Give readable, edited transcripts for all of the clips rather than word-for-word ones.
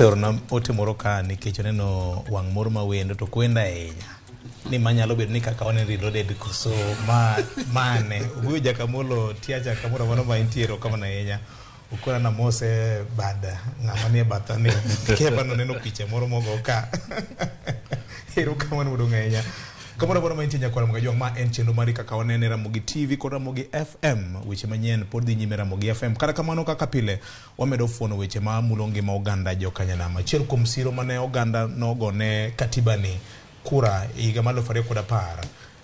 oseorna ote moro ka nikech oneno wang' moro ma wendo to kwenda ahinya ni manyalo bedo ni kaka one reloaded koso mane uguyo jakamolo tiacha kamoro mano ma intiero kama na ahinya ukora na mose bada ng'ama nie batha ni keba no neno picha moro mogo ka hero kama no dong ahinya kamoro moro ma intinya kwa mga jong ma en chenro mari kaka onene Ramogi TV kod Ramogi FM weche manyien pod dhi nyime Ramogi FM kata kamano kaka pile wamedo fuono weche ma mulo ngima oganda jokanyanama achiel kuom siro mane oganda nogone katibani kura higa mar 2010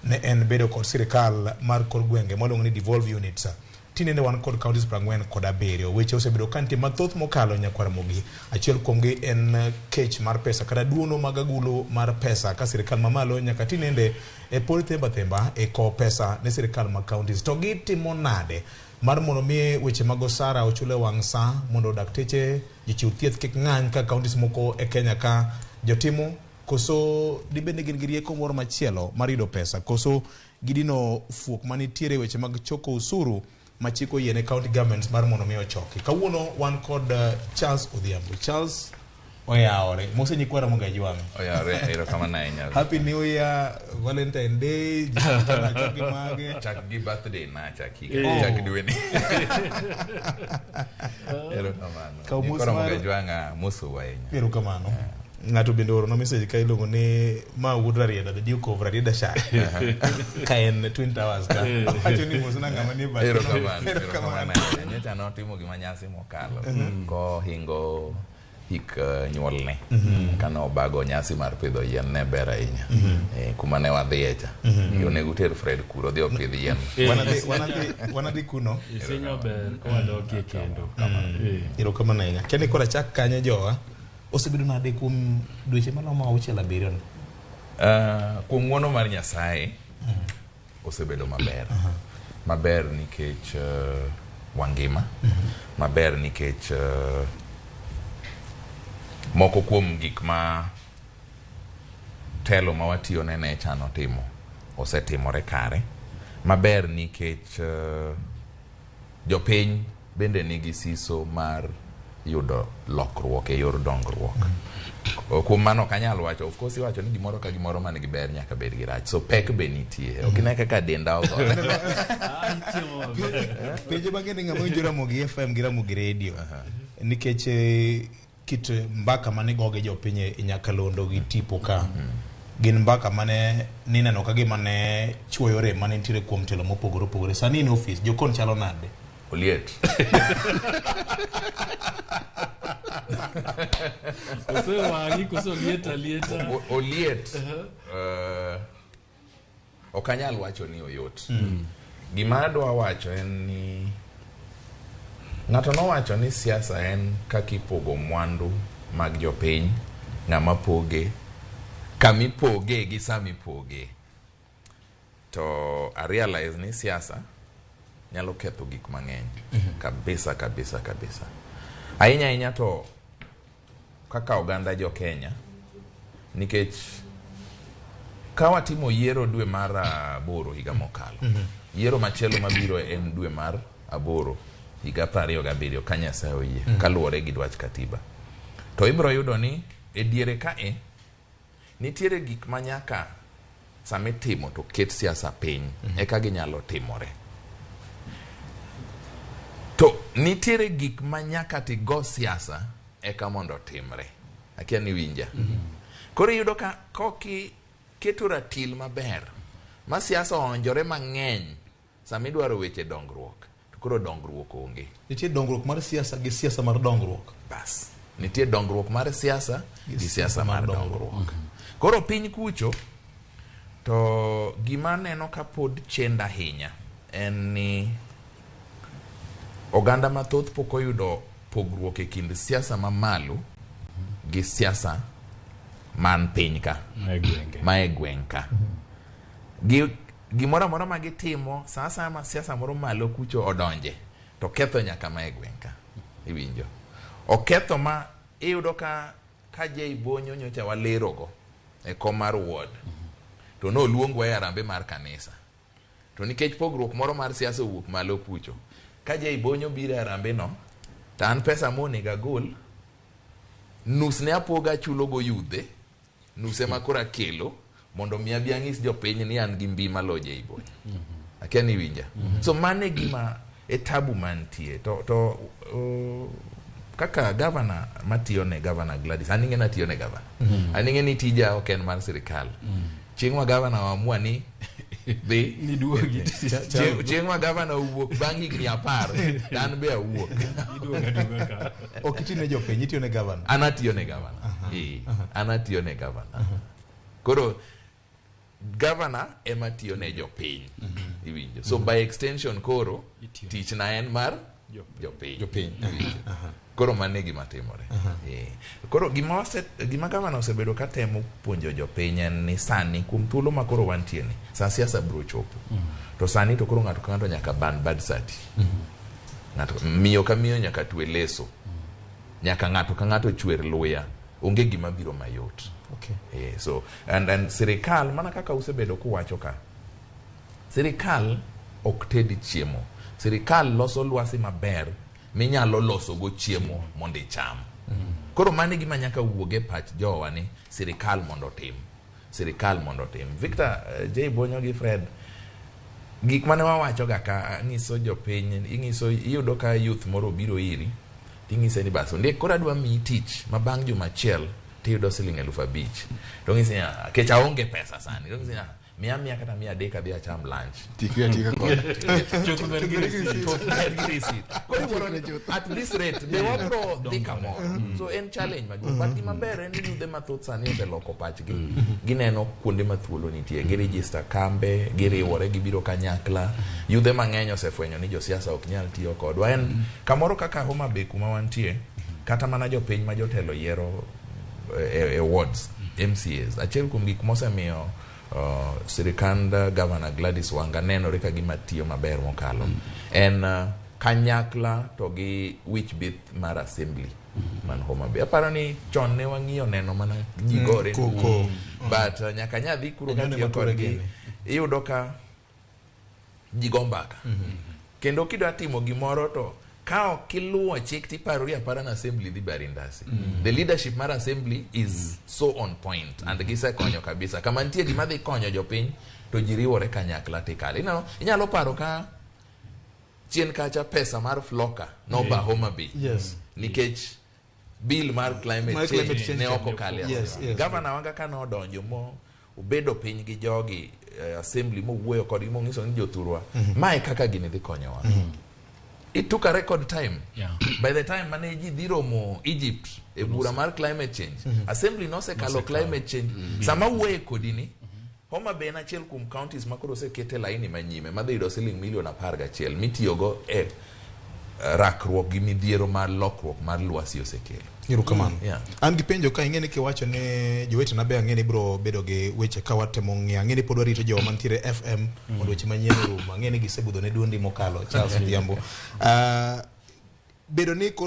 ne en bedo kod sirikal mar kor gwenge molong ni devolve units tinende wan kod counties 40 kod 7 weche osebedo kanti mathoth mokalo nyakwara mogi achiel kuomgi en kech mar pesa kata duono mag agulu mar pesa ka sirikal mamalo nyaka tinende e pol themba e ko pesa ne sirikal ma counties to gitimo nade mar mondo mi weche mag osara ochule wang' sa mondo dakteche jichiw thieth kik ng'any ka counties moko e Kenya ka jotimo koso dibende gin gi rieko moro machielo mar yudo pesa koso gidino fuok manitiere weche mag choko usuru machiko yene county governments mar mondo mi ochoki kawuono wan kod Charles Odhiambo. Charles oyaore mose nyikwara monga jwame oyaore ero kama na enya happy new year Valentine Day chaki mage chaki birthday na chaki chaki duweni ero kama nyikwara monga jwanga musu wa enya ero kama no ngato bende oro no message ka ilongo ni ma wudra rieda the Duke of Rarieda Sha ka en Twin Towers ka acho ni mosuna ngama ni ba ero kama na nyecha no timo gima nyasi mokalo ko hingo hik nyuolne kano bago nyasi mar pidho yien ne bera ahinya kuma ne wadhiye cha onego ter Fred kuro dhi opidh yien wanadhi kuno isenyo ber ko wadokie kendo ero kama na ahinya kene kora chak kanye jowa osebedo nade kuom dweche maloma 6-7 kuom ng'wono mar Nyasaye osebedo maber maber nikech wangima maber nikech moko kuom gik ma telo ma watiyo ne chano timo osetimore kare maber nikech jopiny bende nigi siso mar yudo lokruok e yor dongruok kuom mano kanyalo wacho of course iwacho ni gimoro ka gimoro man gi ber nyaka bed gi rach so pek be nitie ok ne kaka denda ogo peje bagende ngamo winjora Ramogi FM gi Ramogi Radio nikech kit mbaka mane goge jopiny e Nyakalondo gi tipo ka gin mbaka mane nineno ka gima ne chuoyore mane nitiere kuom telo mopogore opogore sani in office jokon chalo nade Oliet Oliet okanyal wacho ni oyot gima adwa wacho en ni ng'ato no wacho ni siasa en kakipogo mwandu mag jopiny ng'ama poge kamipoge gi samipoge to I realize ni siasa nyalo ketho gik mang'eny kabisa ahinya to kaka oganda jo Kenya nikech ka watimo yiero dwe mar 8 higa mokalo yiero machielo mabiro en dwe mar 8 higa 2027 ka Nyasaye oyie kaluwore gi dwach katiba to ibro yudo ni e diere kae nitiere gik manyaka samitimo to ket siasa piny eka ginyalo timore to nitiere gik manyaka tigo siasa eka mondo timre akia ni winja koro yudo ka koki keto ratil maber ma siasa onjore mang'eny samidwaro weche dongruok to koro dongruok onge nitie dongruok mar siasa gi siasa mar dongruok bas nitie dongruok mar siasa gi siasa mar dongruok koro piny kucho to gima neno ka pod chenda ahinya en ni oganda mathoth pok oyudo pogruok e kind siasa mamalo gi siasa man piny ka ma e gweng' ka gimoro amora ma gitimo sasa ma siasa moro malo kucho odonje to ketho nyaka ma e gweng' ka iwinjo oketho ma iyudo ka Jay Bonyo nyocha walerogo e kom mar ward to no luongwa e arambe mar kanisa to nikech pogruok moro mar siasa owuok malo kucho ka Jay Bonyo biro e arambe no to an pesa monego agol nus ne apoga chulo go yudhe, nus ema koro akelo mondo mi abi ang'is jopiny ni an gi mbi maloje i boy. Akia ni winja. So mane gima e tabu mantie to kaka governor matiyo ne governor Gladys, aninge na tiyo ne governor. Aninge ni tija oken mar sirikal. Chiengwa governor waamua ni be Ni duogi. chiengwa governor uwuok bang' higni 10 dan be awuok. Iduoga ka. okitine jopiny itiyo ne governor. Anatiyo ne governor. Anatiyo ne governor. Koro governor ema tiyo ne jopiny. Iwinjo. So by extension koro tich na en mar jopiny. Koro mane gima timore. Koro gima governor osebedo ka temo puonjo jopiny en ni sani kuom thuolo ma koro wantie ni sa siasa bro chopo. To sani to koro ng'ato ka ng'ato nyaka ban bad sati. Ng'ato miyo ka miyo nyaka twe leso. Nyaka ng'ato ka ng'ato chwer luya. Onge gima biro mayot. Okay. So and sirikal mana kaka usebedo kuwacho ka. Sirikal ok tedi chiemo. Sirikal loso lwasi maber minyalo loso go chiemo mondo icham. Koro mane gima nyaka wuoge pach jowa ni sirikal mondo tim. Sirikal mondo tim. Victor J Bonyo gi Fred gik mane wawacho ga ka ngiso jopiny, ingiso iyudo ka youth moro biro iri, ingise ni baso ndek kora dwa mi tich ma bang' juma achiel tiyudo siling 5,000. To ngisi ya kecha onge pesa sani. To ngisi ya mia kata 300 adhi acham lunch. Tika kod. At this rate, they want to think more. So en challenge maduong'. But gima ber en ni yudhe mathoth sani oseloko pachgi. Gineno kuonde mathuolo nitie. Giregister kambe, giriwore, gibiro kanyakla. Yudhe mang'eny osefwenyo ni josiasa ok nyal tiyo kodwa. En kamoro kaka Homa Bay kuma wantie, kata mana jopiny ma jotelo yiero awards, MCAs. Achiel kuom gik mosemiyo sirikanda Governor Gladys Wanga nenore ka gima tiyo maber mokalo en kanyakla to gi wich bith mar assembly man Homa Bay. Aparo ni chon ne wang'iyo neno mana jigore but nyaka nyadhi kuro katiyo kodgi iyudo ka jigombaka kendo kidwa timo gimoro to kao kiluo chik tiparori apara na assembly dhi barindasi. The leadership mar assembly is so on point and gise konyo kabisa. Kama nitie gima dhi konyo jopiny to jiriwore kanyakla tikale. Inyalo paro ka chien kacha pesa mar floka no ba Homa Bay. Yes. Nikech bill mar climate change ne oko kale. Yes. Governor Wanga ka no donjo mo ubedo piny gi jogi assembly mo wuoyo kod mo ngiso ni jothurwa. Mae kaka gini dhi konyowa. It took a record time. Yeah. By the time manage dhiromo Egypt e bura mar climate change. Assembly no se kalo climate change. Sama wuoye kodini. Homa Bay na achiel kuom counties makoro sekete laini manyime madhi yudo siling $11,000 mitiyogo e rakruok gi midhiero mar lokruok mar lwasi osekelo. Irukamano. Yeah. An gipenjo ka ing'eni kiwacho ne jowete na be ang'eni bro bedo gi weche ka watemo ng'e ang'eni pod warito jowa mantiere FM mondo weche manyien rum ang'eni gisebudho ne duondi mokalo Charles Odhiambo. Bedo ni